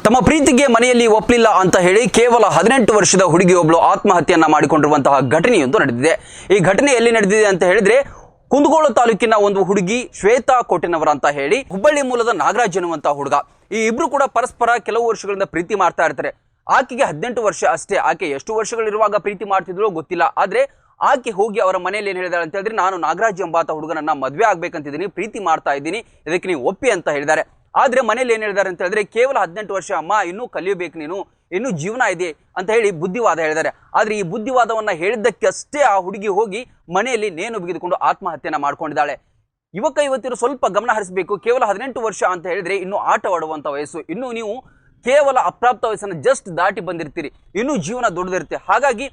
ತಮ್ಮ ಪ್ರೀತಿಗೆ ಮನೆಯಲ್ಲಿ ಒಪ್ಪಲಿಲ್ಲ ಅಂತ ಹೇಳಿ ಕೇವಲ 18 ವರ್ಷದ ಹುಡುಗಿಯೊಬ್ಬಳು ಆತ್ಮಹತ್ಯೆಯನ್ನ ಮಾಡಿಕೊಂಡಿರುವಂತಹ ಘಟನೆಯೊಂದು ನಡೆದಿದೆ. ಈ ಘಟನೆ ಎಲ್ಲಿ ನಡೆದಿದೆ ಅಂತ ಹೇಳಿದ್ರೆ ಕುಂದಗೋಳ ತಾಲೂಕಿನ ಒಂದು ಹುಡುಗಿ ಶ್ವೇತಾ ಕೋಟೆನವರ ಅಂತ ಹೇಳಿ ಹುಬ್ಬಳ್ಳಿ ಮೂಲದ ನಾಗರಾಜ್ ಎನ್ನುವಂತಹ ಹುಡುಗ. ಈ ಇಬ್ರು ಕೂಡ ಪರಸ್ಪರ ಕೆಲವು ವರ್ಷಗಳಿಂದ ಪ್ರೀತಿ ಮಾಡ್ತಾ ಇರ್ತಾರೆ. ಆಕೆಗೆ 18 ವರ್ಷ ಅಷ್ಟೇ. ಆಕೆ ಎಷ್ಟು ವರ್ಷಗಳಿರುವಾಗ ಪ್ರೀತಿ ಮಾಡ್ತಿದ್ರೋ ಗೊತ್ತಿಲ್ಲ. ಆದ್ರೆ ಆಕೆ ಹೋಗಿ ಅವರ ಮನೆಯಲ್ಲಿ ಏನು ಹೇಳಿದಾಳೆ ಅಂತ ಹೇಳಿದ್ರೆ, ನಾನು ನಾಗರಾಜ್ ಎಂಬಾತ ಹುಡುಗನನ್ನ ಮದುವೆ ಆಗ್ಬೇಕಂತಿದ್ದೀನಿ, ಪ್ರೀತಿ ಮಾಡ್ತಾ ಇದ್ದೀನಿ, ಇದಕ್ಕೆ ನೀವು ಒಪ್ಪಿ ಅಂತ ಹೇಳಿದ್ದಾರೆ. ಆದ್ರೆ ಮನೇಲಿ ಏನ್ ಹೇಳಿದಾರೆ ಅಂತ ಹೇಳಿದ್ರೆ, ಕೇವಲ 18 ವರ್ಷ ಅಮ್ಮ, ಇನ್ನೂ ಕಲಿಯಬೇಕು, ನೀನು ಇನ್ನೂ ಜೀವನ ಇದೆ ಅಂತ ಹೇಳಿ ಬುದ್ಧಿವಾದ ಹೇಳಿದ್ದಾರೆ. ಆದ್ರೆ ಈ ಬುದ್ಧಿವಾದವನ್ನ ಹೇಳಿದ್ದಕ್ಕೆ ಅಷ್ಟೇ ಆ ಹುಡುಗಿ ಹೋಗಿ ಮನೆಯಲ್ಲಿ ನೇಣು ಬಿಗಿದುಕೊಂಡು ಆತ್ಮಹತ್ಯೆಯನ್ನ ಮಾಡ್ಕೊಂಡಿದ್ದಾಳೆ. ಯುವತಿಯರು ಸ್ವಲ್ಪ ಗಮನ ಹರಿಸಬೇಕು. ಕೇವಲ 18 ವರ್ಷ ಅಂತ ಹೇಳಿದ್ರೆ ಇನ್ನೂ ಆಟವಾಡುವಂತ ವಯಸ್ಸು. ಇನ್ನು ನೀವು ಕೇವಲ ಅಪ್ರಾಪ್ತ ವಯಸ್ಸನ್ನು ಜಸ್ಟ್ ದಾಟಿ ಬಂದಿರ್ತೀರಿ, ಇನ್ನೂ ಜೀವನ ದೊಡ್ಡದಿರುತ್ತೆ. ಹಾಗಾಗಿ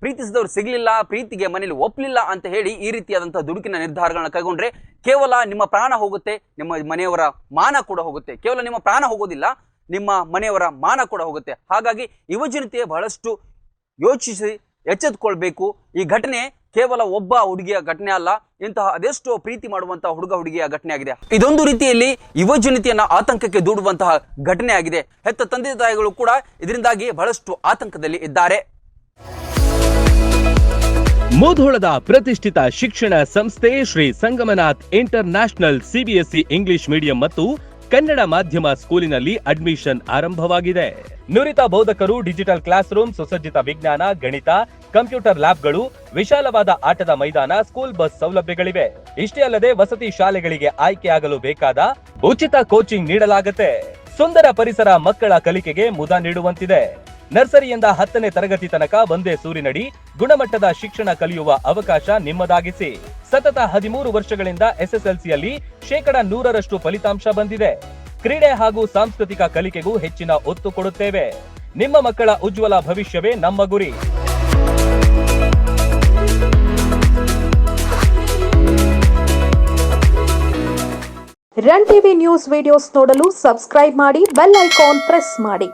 ಪ್ರೀತಿಸಿದವರು ಸಿಗಲಿಲ್ಲ, ಪ್ರೀತಿಗೆ ಮನೇಲಿ ಒಪ್ಪಲಿಲ್ಲ ಅಂತ ಹೇಳಿ ಈ ರೀತಿಯಾದಂತಹ ದುಡುಕಿನ ನಿರ್ಧಾರಗಳನ್ನ ಕೈಗೊಂಡ್ರೆ ಕೇವಲ ನಿಮ್ಮ ಪ್ರಾಣ ಹೋಗುತ್ತೆ, ನಿಮ್ಮ ಮನೆಯವರ ಮಾನ ಕೂಡ ಹೋಗುತ್ತೆ. ಕೇವಲ ನಿಮ್ಮ ಪ್ರಾಣ ಹೋಗೋದಿಲ್ಲ, ನಿಮ್ಮ ಮನೆಯವರ ಮಾನ ಕೂಡ ಹೋಗುತ್ತೆ. ಹಾಗಾಗಿ ಯುವಜನತೆ ಬಹಳಷ್ಟು ಯೋಚಿಸಿ ಎಚ್ಚೆತ್ತುಕೊಳ್ಬೇಕು. ಈ ಘಟನೆ ಕೇವಲ ಒಬ್ಬ ಹುಡುಗಿಯ ಘಟನೆ ಅಲ್ಲ, ಇಂತಹ ಅದೆಷ್ಟೋ ಪ್ರೀತಿ ಮಾಡುವಂತಹ ಹುಡುಗಿಯ ಘಟನೆ ಆಗಿದೆ. ಇದೊಂದು ರೀತಿಯಲ್ಲಿ ಯುವಜನತೆಯನ್ನ ಆತಂಕಕ್ಕೆ ದೂಡುವಂತಹ ಘಟನೆ ಆಗಿದೆ. ಹೆತ್ತ ತಂದೆ ತಾಯಿಗಳು ಕೂಡ ಇದರಿಂದಾಗಿ ಬಹಳಷ್ಟು ಆತಂಕದಲ್ಲಿ ಇದ್ದಾರೆ. ಮುಧೋಳದ ಪ್ರತಿಷ್ಠಿತ ಶಿಕ್ಷಣ ಸಂಸ್ಥೆ Shri Sangamnath international CBSE English medium ಮತ್ತು ಕನ್ನಡ ಮಾಧ್ಯಮ ಸ್ಕೂಲಿನಲ್ಲಿ ಅಡ್ಮಿಷನ್ ಆರಂಭವಾಗಿದೆ. ನುರಿತ ಬೋಧಕರು, ಡಿಜಿಟಲ್ ಕ್ಲಾಸ್ ರೂಮ್, ಸುಸಜ್ಜಿತ ವಿಜ್ಞಾನ, ಗಣಿತ, ಕಂಪ್ಯೂಟರ್ ಲ್ಯಾಬ್ಗಳು, ವಿಶಾಲವಾದ ಆಟದ ಮೈದಾನ, ಸ್ಕೂಲ್ ಬಸ್ ಸೌಲಭ್ಯಗಳಿವೆ. ಇಷ್ಟೇ ಅಲ್ಲದೆ ವಸತಿ ಶಾಲೆಗಳಿಗೆ ಆಯ್ಕೆಯಾಗಲು ಬೇಕಾದ ಉಚಿತ ಕೋಚಿಂಗ್ ನೀಡಲಾಗುತ್ತೆ. ಸುಂದರ ಪರಿಸರ ಮಕ್ಕಳ ಕಲಿಕೆಗೆ ಮುದ ನೀಡುವಂತಿದೆ. ನರ್ಸರಿಯಿಂದ 10ನೇ ತರಗತಿ ತನಕ ಒಂದೇ ಸೂರಿನಡಿ ಗುಣಮಟ್ಟದ ಶಿಕ್ಷಣ ಕಲಿಯುವ ಅವಕಾಶ ನಿಮ್ಮದಾಗಿಸಿ. ಸತತ 13 ವರ್ಷಗಳಿಂದ ಎಸ್ಎಸ್ಎಲ್ಸಿಯಲ್ಲಿ 100% ಫಲಿತಾಂಶ ಬಂದಿದೆ. ಕ್ರೀಡೆ ಹಾಗೂ ಸಾಂಸ್ಕೃತಿಕ ಕಲಿಕೆಗೂ ಹೆಚ್ಚಿನ ಒತ್ತು ಕೊಡುತ್ತೇವೆ. ನಿಮ್ಮ ಮಕ್ಕಳ ಉಜ್ವಲ ಭವಿಷ್ಯವೇ ನಮ್ಮ ಗುರಿ. ರನ್ ಟಿವಿ ನ್ಯೂಸ್ ವಿಡಿಯೋಸ್ ನೋಡಲು ಸಬ್ಸ್ಕ್ರೈಬ್ ಮಾಡಿ, ಬೆಲ್ ಐಕಾನ್ ಪ್ರೆಸ್ ಮಾಡಿ.